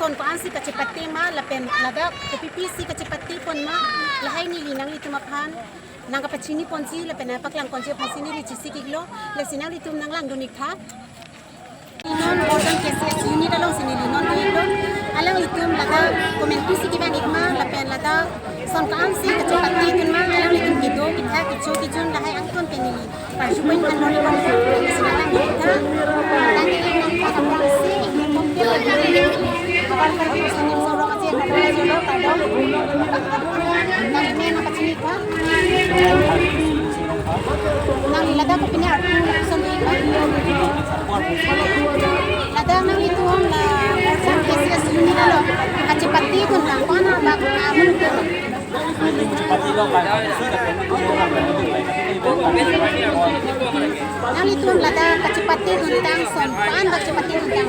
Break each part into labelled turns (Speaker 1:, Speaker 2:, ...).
Speaker 1: son ko ansi kacipati ma lapen lada PPC kacipati pon ma lahai ni linang itu mapan nang kapacini ponsi lapen paklang konsi ponsi ni richisi kiglo lesinang litum nang lang donik tha non organ cases unit along sini non dilo alang litum lada komenti sikiban ikma lapen lada son ko ansi kacipati tun ma alang litum gido kitha kichun lahai angkon penili parjupain kan non kon lesinang lang kita tani nang kapasi kapal kerja sini sorok aja kapal solo kadang nang ini nak kecil kan nang lada ko pinya aku sini lada nang itu la orsan keses unit lo kacepati pun nang pana bak amun tu nang itu lada kacepati tentang son pan kacepati tentang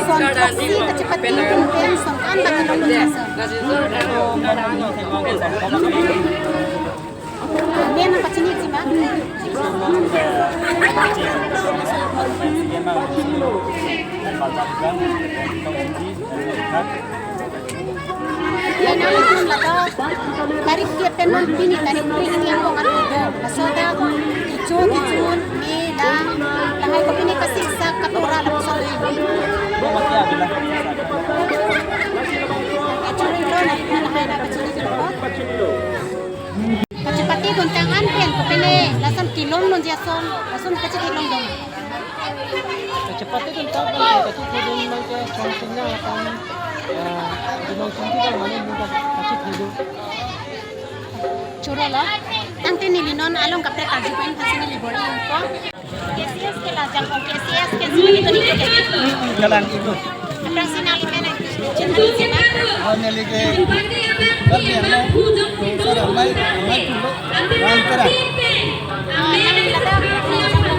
Speaker 1: Sonkoksi kecepatan kemudian songkan bagi nomor ini apa sini sih bang? Yan ang itong lato. Tarik kiyapen ng pinit, tarik pringin yang kong at ito. Kasoda, ichun, mila, langay ko pinit kasi sa katura lang sa luwi.
Speaker 2: sila.
Speaker 1: Kacuri lo na lahay na pacini dilo ko. Kacipati guntangan pen ko pene lasan kilom non jason lasan kacik kilom dong.
Speaker 3: Cepat itu tak boleh, tapi kalau mereka contohnya akan dimau sendiri kan mana mudah kasih hidup.
Speaker 1: Churo lo. Tang tini linon along kapre kaji ko in pasini libori ko. KCS ke la jang ko KCS ke sini gitu ni ke.
Speaker 2: Jalan itu.
Speaker 1: Aprang sinali pene. Cinta ni sina.
Speaker 2: Hanya lagi tapi yang lain tu ramai tu ram kera.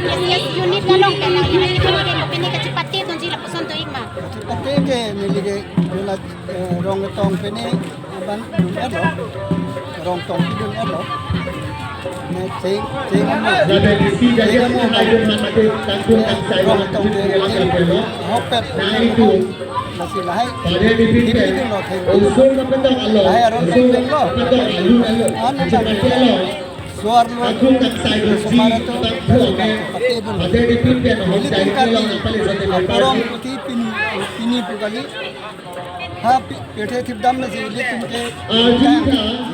Speaker 1: KCS unit lalong pena yang kita ni ko pene kacipati tu jila puson tu ima.
Speaker 2: Pati ke nilai jula rong tong pene aban dun rong tong dun ne cing mo
Speaker 4: Jadi isi jadi mo ada mati tanggung saya
Speaker 2: rong tong de hopet
Speaker 4: itu
Speaker 2: masih lahai
Speaker 4: pada dipikir
Speaker 2: itu lo thei
Speaker 4: usul kepada Allah
Speaker 2: lahai aron
Speaker 4: usul
Speaker 2: teng lo
Speaker 4: kepada Allah
Speaker 2: anu
Speaker 4: kepada Allah
Speaker 2: suar lo
Speaker 4: aku tak saya
Speaker 2: sumara tu pati dun
Speaker 4: ada dipikir orang
Speaker 2: ini
Speaker 4: saya
Speaker 2: tingkat
Speaker 4: kalau nak paling saya
Speaker 2: orang putih pini kali ha पेठे थी दम में ले तुमके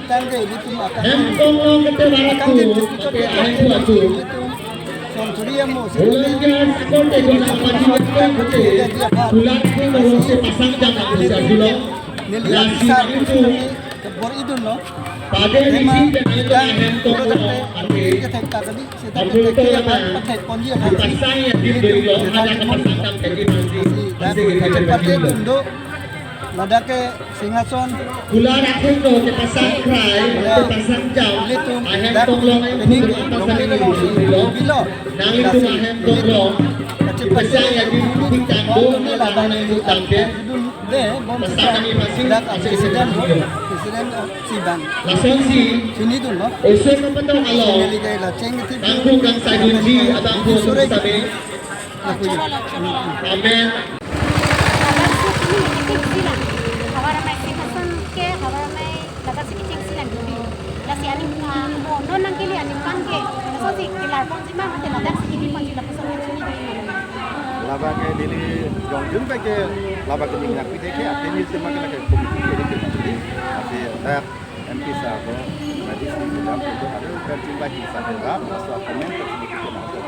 Speaker 2: तंगे ले तुम akan
Speaker 4: Hempong long kata
Speaker 2: akan
Speaker 4: aku
Speaker 2: ke
Speaker 4: pakai aku
Speaker 2: तुम संतुरिया मो से
Speaker 4: Ulangan sekolah jona pajuan kote tulang pun orang se pasang jam aku sajulo
Speaker 2: nelia
Speaker 4: Lasi
Speaker 2: besar
Speaker 4: itu
Speaker 2: bor idun no
Speaker 4: pada
Speaker 2: tema
Speaker 4: dipikir dan hempong
Speaker 2: kita
Speaker 4: long
Speaker 2: kita tek tak tadi kita tek ya pakai pondia kan
Speaker 4: pasang yang di dari long ada pasang jam jadi masih
Speaker 2: dan kita pakai bundo ladake singason
Speaker 4: Tulang aku tu ke pasang krai ke pasang jam
Speaker 2: litum
Speaker 4: hempong long
Speaker 2: ini
Speaker 4: itu pasang
Speaker 2: ini
Speaker 4: di long
Speaker 2: bilo
Speaker 4: nang itu hempong long pasang yang di bukit tanggung
Speaker 2: ini
Speaker 4: lah
Speaker 2: lah
Speaker 4: itu tampil
Speaker 2: de bom sidak presiden siban
Speaker 4: langsung si
Speaker 2: sini tu no
Speaker 4: usul kepada Allah
Speaker 2: ini gay la ceng ti
Speaker 4: tanggung kang saya kunci abang pun
Speaker 2: sore
Speaker 4: sabi
Speaker 1: Churo lo churo lo.
Speaker 4: amen
Speaker 1: Lagar su kini kiting silang. Hawara mai sikason ke hawara mai lagar si kiting silang dulu. Lasi ani mo non nang kili ani pangke. So si kilar pon jima mate lagar si kini pon jila puson ke sini dulu.
Speaker 5: laba ke dili jong jun ba ke laba ke minyak pite ke ateni sema ke ke komiti ke ke mati ase tak MP sa ko mati si dalam itu ada kan jumpa di sa ke rap so komen ke sini ke mati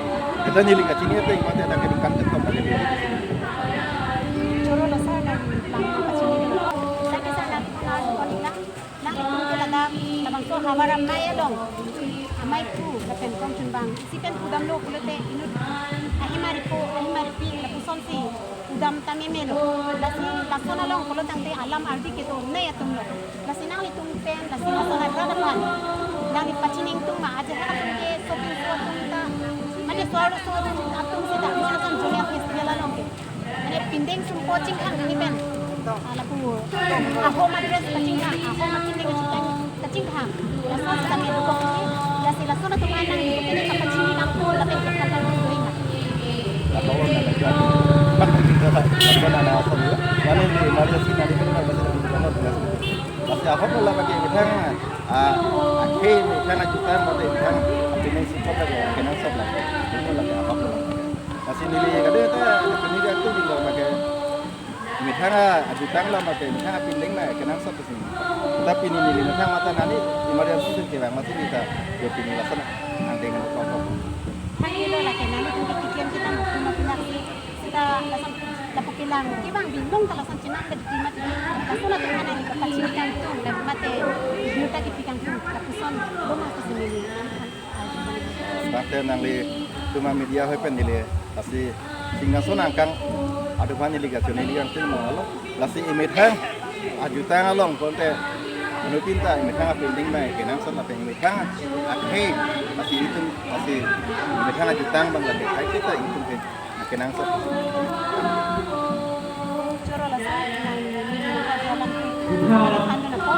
Speaker 5: kita ni linga cini te mate ada ke kan ke mate ke
Speaker 1: Churo lo sa na lang pa sini dulu. Sa ke sa na ko lang lang itu ke ladang labang so hawara mai along. Amai pu kapen kong chunbang. Sipen udam lo kulote inut ahimari pi la puson si udam tami melo. Lasona long kulot ang te alam ardi kito na yatum lo. Lasinang litung pen lasina sa nagkakapan. Nang ipachining tung maaja ka ke sopin so atunta. Ane suaro so atung sita mo na sang julia festival long ke. Ane pindeng sum coaching kang ni pen. Ala pu. Ako madres coaching kang ako matindeng coaching kang. Lasona sa kami ko. Lasina na tumanang ini kapachini nang po lapit ka kang doing.
Speaker 5: atau orang nak jual bak kita tak mana nak asal mana ni mana sih nak kita nak kita nak masih apa pula bagi kita ke ni kan juta mati kan ini sih kau tak kena sok lah ini lah apa pula masih nilai kada tu ni dia tu bila bagi misalnya juta lah mati misalnya pindeng lah kena sok tu tapi ni nilai misalnya mata nani emergency tu kira masih kita dia pilih lah sana nanti kan kau
Speaker 1: Hangilo la kenani kung kikikiam kita mo kung mapinaki kita lasang lapukilang kibang bindong talasan cina ke dimat kaso na tungan ni kapachinikan tu mate yuta kipikang tu kapuson buma ko sinili
Speaker 5: Bakte nang li tuma media hoy pen dile lasi singa sonang kang adu pani liga chone liga tin mo alo lasi imit hang ajuta ngalong konte anu pinta imit hang pending mai kenang son la peng imit hang akhe lasi itu lasi imit hang ajuta bang la kai kita itu ke kenang son
Speaker 1: choro la sa nang ni jalan tu ano na po